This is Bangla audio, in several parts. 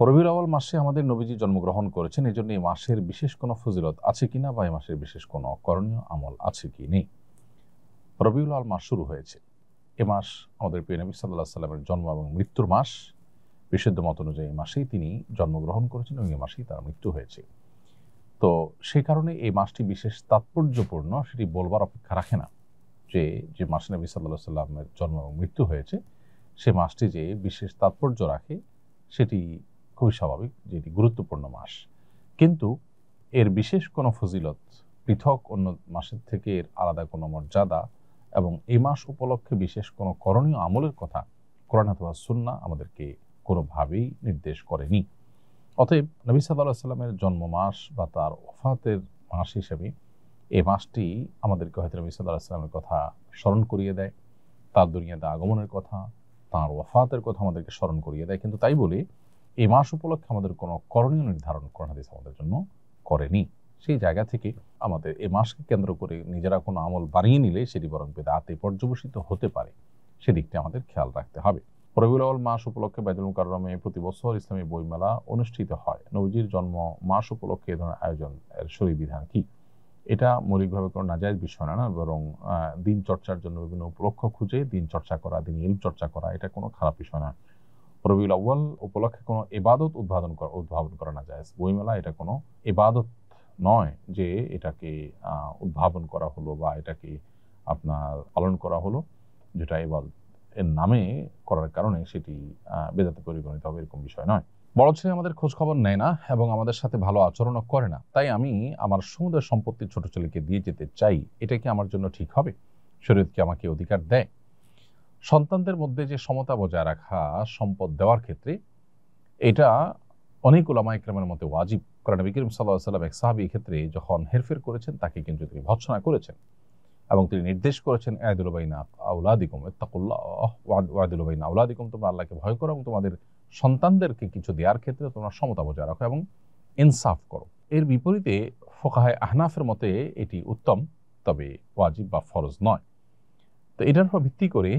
রবিউল আউয়াল মাসে আমাদের নবীজি জন্মগ্রহণ করেছেন, এই জন্য এই মাসের বিশেষ কোনো ফজিলত আছে কিনা বা এই মাসের বিশেষ কোনো করণীয় আমল আছে কি নেই। রবিউল আউয়াল মাস শুরু হয়েছে। এ মাস আমাদের প্রিয় নবী সাল্লাল্লাহু আলাইহি সাল্লামের জন্ম এবং মৃত্যুর মাস। বিশুদ্ধ মত অনুযায়ী এই মাসেই তিনি জন্মগ্রহণ করেছেন এবং এই মাসেই তার মৃত্যু হয়েছে। তো সেই কারণে এই মাসটি বিশেষ তাৎপর্যপূর্ণ, সেটি বলবার অপেক্ষা রাখে না যে যে মাসে নবী সাল্লাল্লাহু আলাইহি সাল্লামের জন্ম এবং মৃত্যু হয়েছে সে মাসটি যে বিশেষ তাৎপর্য রাখে সেটি খুবই স্বাভাবিক, যে এটি গুরুত্বপূর্ণ মাস। কিন্তু এর বিশেষ কোনো ফজিলত, পৃথক অন্য মাসের থেকে এর আলাদা কোনো মর্যাদা এবং এই মাস উপলক্ষে বিশেষ কোনো করণীয় আমলের কথা কোরআন অথবা সুন্নাহ আমাদেরকে কোনোভাবেই নির্দেশ করেনি। অতএব নবী সাল্লাল্লাহু আলাইহি সাল্লামের জন্ম মাস বা তার ওফাতের মাস হিসেবে এই মাসটি আমাদেরকে হয়তো নবী সাল্লাল্লাহু আলাইহি সাল্লামের কথা স্মরণ করিয়ে দেয়, তার দুনিয়াতে আগমনের কথা, তার ওফাতের কথা আমাদেরকে স্মরণ করিয়ে দেয়। কিন্তু তাই বলে এই মাস উপলক্ষে আমাদের কোনো করণীয় নির্ধারণ কোরআন হাদিস আমাদের জন্য করেনি। সেই জায়গা থেকে আমাদের এই মাসকে কেন্দ্র করে নিজেরা কোনো আমল বানিয়ে নিলে সেটি বরং বিদআতে পর্যবসিত হতে পারে, সেদিকটি আমাদের খেয়াল রাখতে হবে। রবিউল আউয়াল মাস উপলক্ষে বাইতুল মুকাররমে প্রতি বছর ইসলামী বইমেলা অনুষ্ঠিত হয়। নবীজির জন্ম মাস উপলক্ষে এ ধরনের আয়োজন এর শরীয়ী বিধান কি? এটা মৌলিকভাবে কোনো নাজায়েজ বিষয় না, বরং দিন চর্চার জন্য বিভিন্ন উপলক্ষ খুঁজে দিন চর্চা করা, দিন ইলম চর্চা করা, এটা কোনো খারাপ বিষয় না। রবিউল আউয়াল উপলক্ষে কোনো ইবাদত উদ্ভাবন করা নাজায়েজ। বইমেলা এটা কোনো ইবাদত নয় যে এটাকে উদ্ভাবন করা হলো বা এটাকে আপনার পালন করা হলো, যেটা ইবাদত এর নামে করার কারণে সেটি বেদাতে পরিগণিত হবে, এরকম বিষয় নয়। বড় ছেলে আমাদের খোঁজ খবর নেয় না এবং আমাদের সাথে ভালো আচরণও করে না, তাই আমি আমার সমুদয় সম্পত্তি ছোট ছেলেকে দিয়ে যেতে চাই, এটা কি আমার জন্য ঠিক হবে? শরীয়ত কি আমাকে অধিকার দেয়? সন্তানদের মধ্যে যে সমতা বজায় রাখা সম্পদ দেওয়ার ক্ষেত্রে, এটা অনেক উলামা ইকরামের মতে ওয়াজিব। কারণ নবী করিম সাল্লাল্লাহু আলাইহি ওয়াসাল্লাম এক সাহাবী ক্ষেত্রে যখন হেরফের করেছেন তাকে কিন্তু তিনি ভর্ৎসনা করেছেন এবং তিনি নির্দেশ করেছেন আ'দিলু বাইনা আওলাদিকুম ইত্তাকুল্লাহ ওয়া'দিলু বাইনা আওলাদিকুম, তোমরা আল্লাহকে ভয় করো এবং তোমাদের সন্তানদেরকে কিছু দেওয়ার ক্ষেত্রে তোমরা সমতা বজায় রাখো এবং ইনসাফ করো। এর বিপরীতে ফুকাহায়ে আহনাফের মতে এটি উত্তম, তবে ওয়াজিব বা ফরজ নয়। তো এটার উপর ভিত্তি করে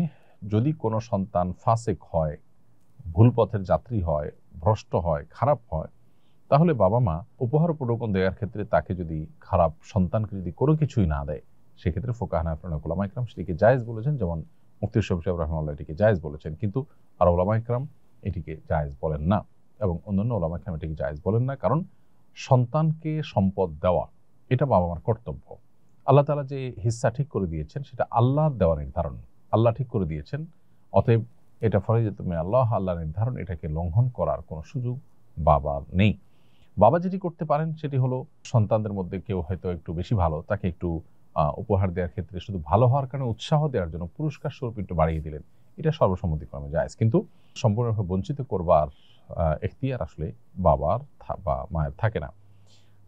যদি কোনো সন্তান ফাসেক হয়, ভুল পথের যাত্রী হয়, ভ্রষ্ট হয়, খারাপ হয়, তাহলে বাবা মা উপহার উপঢৌকন দেওয়ার ক্ষেত্রে তাকে যদি খারাপ সন্তানকে যদি কোনো কিছুই না দেয়, সেক্ষেত্রে ফুকাহা হানাফি উলামা ইকরাম সেটিকে জায়েজ বলেছেন, যেমন মুফতি শফি সাহেব রাহিমাহুল্লাহ এটিকে জায়েজ বলেছেন, কিন্তু আর উলামা ইকরাম এটিকে জায়েজ বলেন না এবং অন্যান্য উলামা ইকরাম এটিকে জায়েজ বলেন না। কারণ সন্তানকে সম্পদ দেওয়া এটা বাবা মার কর্তব্য। আল্লাহ তাআলা যে হিস্সা ঠিক করে দিয়েছেন সেটা আল্লাহর দেওয়া নির্ধারণ, আল্লাহ ঠিক করে দিয়েছেন। অতএব এটা ফরজিয়াতুম মিনাল আল্লাহ, আল্লাহ নির্ধারণ, এটাকে লঙ্ঘন করার কোনো সুযোগ বাবার নেই। বাবা যেটি করতে পারেন সেটি হলো সন্তানদের মধ্যে কেউ হয়তো একটু বেশি ভালো, তাকে একটু উপহার দেওয়ার ক্ষেত্রে শুধু ভালো হওয়ার কারণে উৎসাহ দেওয়ার জন্য পুরস্কার স্বরূপ একটু বাড়িয়ে দিলেন, এটা সর্বসম্মতিক্রমে জায়েজ। কিন্তু সম্পূর্ণভাবে বঞ্চিত করবার এখতিয়ার আসলে বাবার বা মায়ের থাকে না।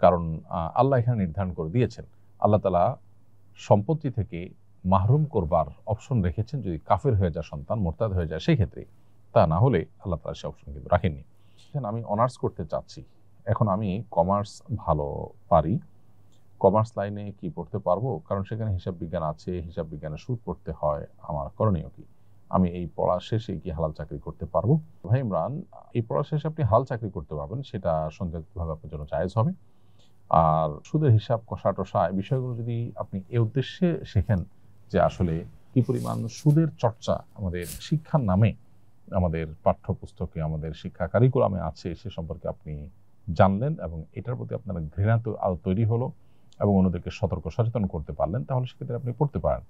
কারণ আল্লাহ এখানে নির্ধারণ করে দিয়েছেন, আল্লাহ তাআলা সম্পত্তি থেকে মাহরুম করবার অপশন রেখেছেন যদি কাফের হয়ে যায়, সন্তান মোরতাদ হয়ে যায় সেই ক্ষেত্রে। তা না হলে আল্লাহ তাআলা সে অপশন কিন্তু রাখেননি। আমি অনার্স করতে চাচ্ছি, এখন আমি কমার্স ভালো পারি, কমার্স লাইনে কি পড়তে পারবো? কারণ সেখানে হিসাব বিজ্ঞান আছে, হিসাব বিজ্ঞানের সুদ পড়তে হয়, আমার করণীয় কি? আমি এই পড়া শেষে কি হালাল চাকরি করতে পারবো? ভাই ইমরান, এই পড়া শেষে আপনি হালাল চাকরি করতে পারবেন, সেটা সন্দেহভাবে আপনার জন্য জায়েজ হবে। আর সুদের হিসাব কষা টষা এই বিষয়গুলো যদি আপনি এ উদ্দেশ্যে শেখেন যে আসলে কি পরিমাণ সুদের চর্চা আমাদের শিক্ষার নামে আমাদের পাঠ্যপুস্তকে, আমাদের শিক্ষা কারিকুলামে আছে, সে সম্পর্কে আপনি জানলেন এবং এটার প্রতি আপনার ঘৃণা তৈরি হলো এবং অন্যদেরকে সতর্ক সচেতন করতে পারলেন, তাহলে সেক্ষেত্রে আপনি পড়তে পারেন।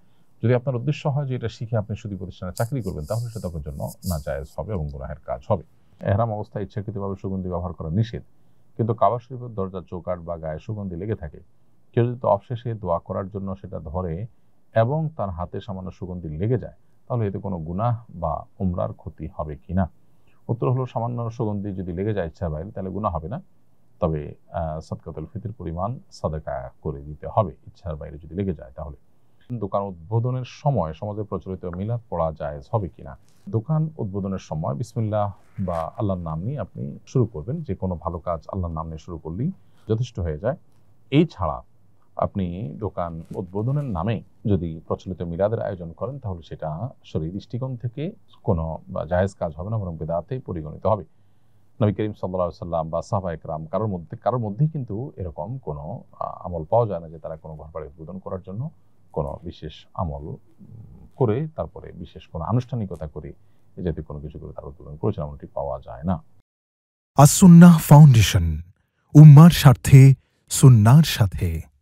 যদি আপনার উদ্দেশ্য হয় যে এটা শিখে আপনি সুদী প্রতিষ্ঠানে চাকরি করবেন, তাহলে সেটা আপনার জন্য নাজায়েজ হবে এবং গুনাহের কাজ হবে। এহরাম অবস্থায় ইচ্ছাকৃতভাবে সুগন্ধি ব্যবহার করা নিষেধ, কিন্তু কাবা শরীফের দরজার চৌকাঠ বা গায়ে সুগন্ধি লেগে থাকে, কেউ যদি অবশেষে দোয়া করার জন্য সেটা ধরে এবং তার হাতে সামান্য সুগন্ধি লেগে যায়, তাহলে এতে কোনো গুনাহ বা উমরার ক্ষতি হবে কিনা? উত্তর হলো, সামান্য সুগন্ধি যদি লেগে যায় ইচ্ছার বাইরে তাহলে গুনাহ হবে না, তবে সাদকাতুল ফিতর পরিমাণ সাদাকা করে দিতে হবে ইচ্ছার বাইরে যদি লেগে যায়। তাহলে দোকান উদ্বোধনের সময় সমাজে প্রচলিত মিলাদ পড়া জায়েজ হবে কিনা? দোকান উদ্বোধনের সময় বিসমিল্লাহ বা আল্লাহর নাম নিয়ে আপনি শুরু করবেন, যে কোনো ভালো কাজ আল্লাহর নাম নিয়ে শুরু করলেই যথেষ্ট হয়ে যায়। এই ছাড়া আপনি দোকান উদ্বোধনের নামে যদি প্রচলিত মিলাদের আয়োজন করেন, তাহলে সেটা শরীয়ী দৃষ্টিকোণ থেকে কোনো জায়েজ কাজ হবে না, বরং বিদআতে পরিগণিত হবে। নবী করিম সাল্লাল্লাহু আলাইহি সাল্লাম বা সাহাবায়ে কেরাম কারোর মধ্যেই কিন্তু এরকম কোনো আমল পাওয়া যায় না যে তারা কোনো ঘর বাড়ি উদ্বোধন করার জন্য কোনো বিশেষ আমল করে তারপরে বিশেষ কোনো আনুষ্ঠানিকতা করে এ জাতীয় কোনো কিছু করে তারা উদ্বোধন করেছেন, এমনটি পাওয়া যায় না। আস-সুন্নাহ ফাউন্ডেশন, উম্মার স্বার্থে সুন্নাহর সাথে।